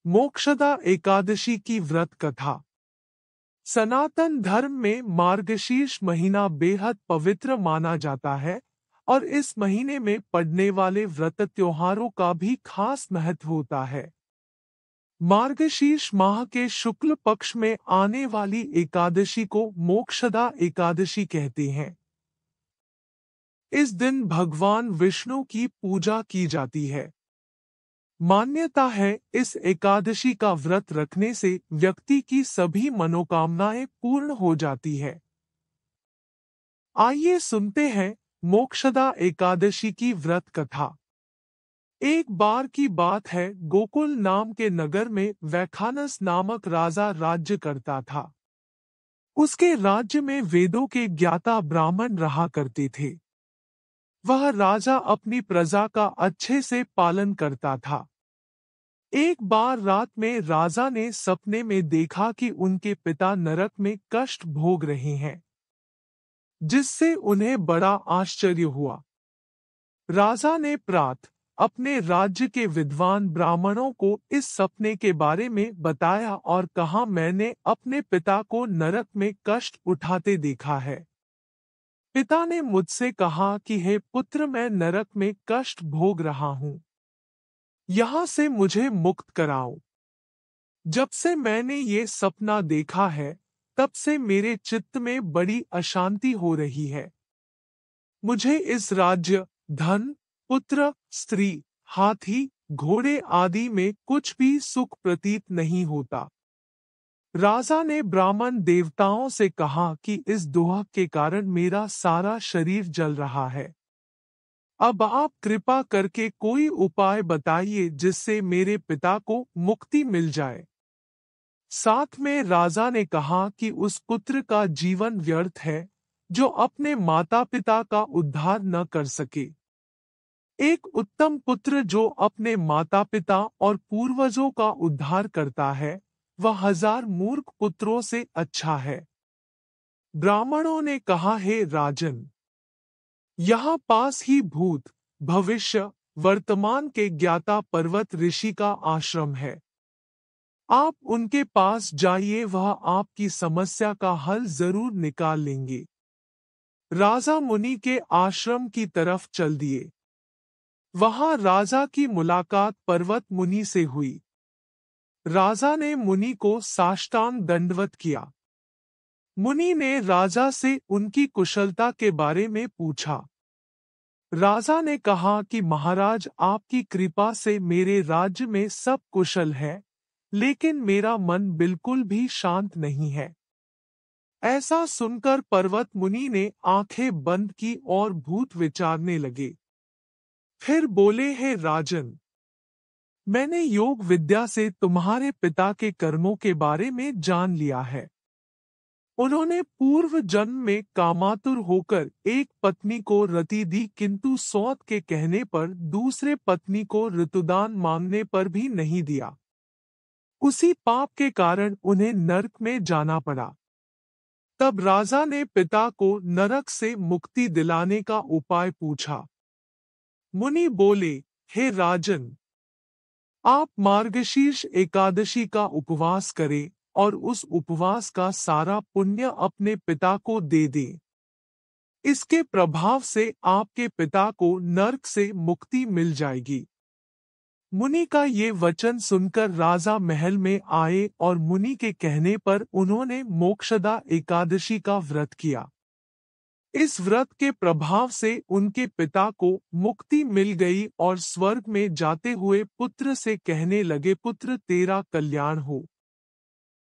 मोक्षदा एकादशी की व्रत कथा। सनातन धर्म में मार्गशीर्ष महीना बेहद पवित्र माना जाता है और इस महीने में पड़ने वाले व्रत त्योहारों का भी खास महत्व होता है। मार्गशीर्ष माह के शुक्ल पक्ष में आने वाली एकादशी को मोक्षदा एकादशी कहते हैं। इस दिन भगवान विष्णु की पूजा की जाती है। मान्यता है इस एकादशी का व्रत रखने से व्यक्ति की सभी मनोकामनाएं पूर्ण हो जाती है। आइए सुनते हैं मोक्षदा एकादशी की व्रत कथा। एक बार की बात है, गोकुल नाम के नगर में वैखानस नामक राजा राज्य करता था। उसके राज्य में वेदों के ज्ञाता ब्राह्मण रहा करते थे। वह राजा अपनी प्रजा का अच्छे से पालन करता था। एक बार रात में राजा ने सपने में देखा कि उनके पिता नरक में कष्ट भोग रहे हैं, जिससे उन्हें बड़ा आश्चर्य हुआ। राजा ने प्रातः अपने राज्य के विद्वान ब्राह्मणों को इस सपने के बारे में बताया और कहा, मैंने अपने पिता को नरक में कष्ट उठाते देखा है। पिता ने मुझसे कहा कि हे पुत्र, मैं नरक में कष्ट भोग रहा हूं, यहां से मुझे मुक्त कराओ। जब से मैंने ये सपना देखा है, तब से मेरे चित्त में बड़ी अशांति हो रही है। मुझे इस राज्य, धन, पुत्र, स्त्री, हाथी, घोड़े आदि में कुछ भी सुख प्रतीत नहीं होता। राजा ने ब्राह्मण देवताओं से कहा कि इस दोह के कारण मेरा सारा शरीर जल रहा है। अब आप कृपा करके कोई उपाय बताइए जिससे मेरे पिता को मुक्ति मिल जाए। साथ में राजा ने कहा कि उस पुत्र का जीवन व्यर्थ है जो अपने माता पिता का उद्धार न कर सके। एक उत्तम पुत्र जो अपने माता पिता और पूर्वजों का उद्धार करता है, वह 1000 मूर्ख पुत्रों से अच्छा है। ब्राह्मणों ने कहा, हे राजन, यहाँ पास ही भूत, भविष्य, वर्तमान के ज्ञाता पर्वत ऋषि का आश्रम है। आप उनके पास जाइए, वह आपकी समस्या का हल जरूर निकाल लेंगे। राजा मुनि के आश्रम की तरफ चल दिए। वहां राजा की मुलाकात पर्वत मुनि से हुई। राजा ने मुनि को साष्टांग दंडवत किया। मुनि ने राजा से उनकी कुशलता के बारे में पूछा। राजा ने कहा कि महाराज, आपकी कृपा से मेरे राज्य में सब कुशल है, लेकिन मेरा मन बिल्कुल भी शांत नहीं है। ऐसा सुनकर पर्वत मुनि ने आंखें बंद की और भूत विचारने लगे। फिर बोले, हे राजन, मैंने योग विद्या से तुम्हारे पिता के कर्मों के बारे में जान लिया है। उन्होंने पूर्व जन्म में कामातुर होकर एक पत्नी को रति दी, किंतु सौत के कहने पर दूसरे पत्नी को ऋतुदान मांगने पर भी नहीं दिया। उसी पाप के कारण उन्हें नरक में जाना पड़ा। तब राजा ने पिता को नरक से मुक्ति दिलाने का उपाय पूछा। मुनि बोले, हे राजन, आप मार्गशीर्ष एकादशी का उपवास करें और उस उपवास का सारा पुण्य अपने पिता को दे दें। इसके प्रभाव से आपके पिता को नरक से मुक्ति मिल जाएगी। मुनि का ये वचन सुनकर राजा महल में आए और मुनि के कहने पर उन्होंने मोक्षदा एकादशी का व्रत किया। इस व्रत के प्रभाव से उनके पिता को मुक्ति मिल गई और स्वर्ग में जाते हुए पुत्र से कहने लगे, पुत्र, तेरा कल्याण हो।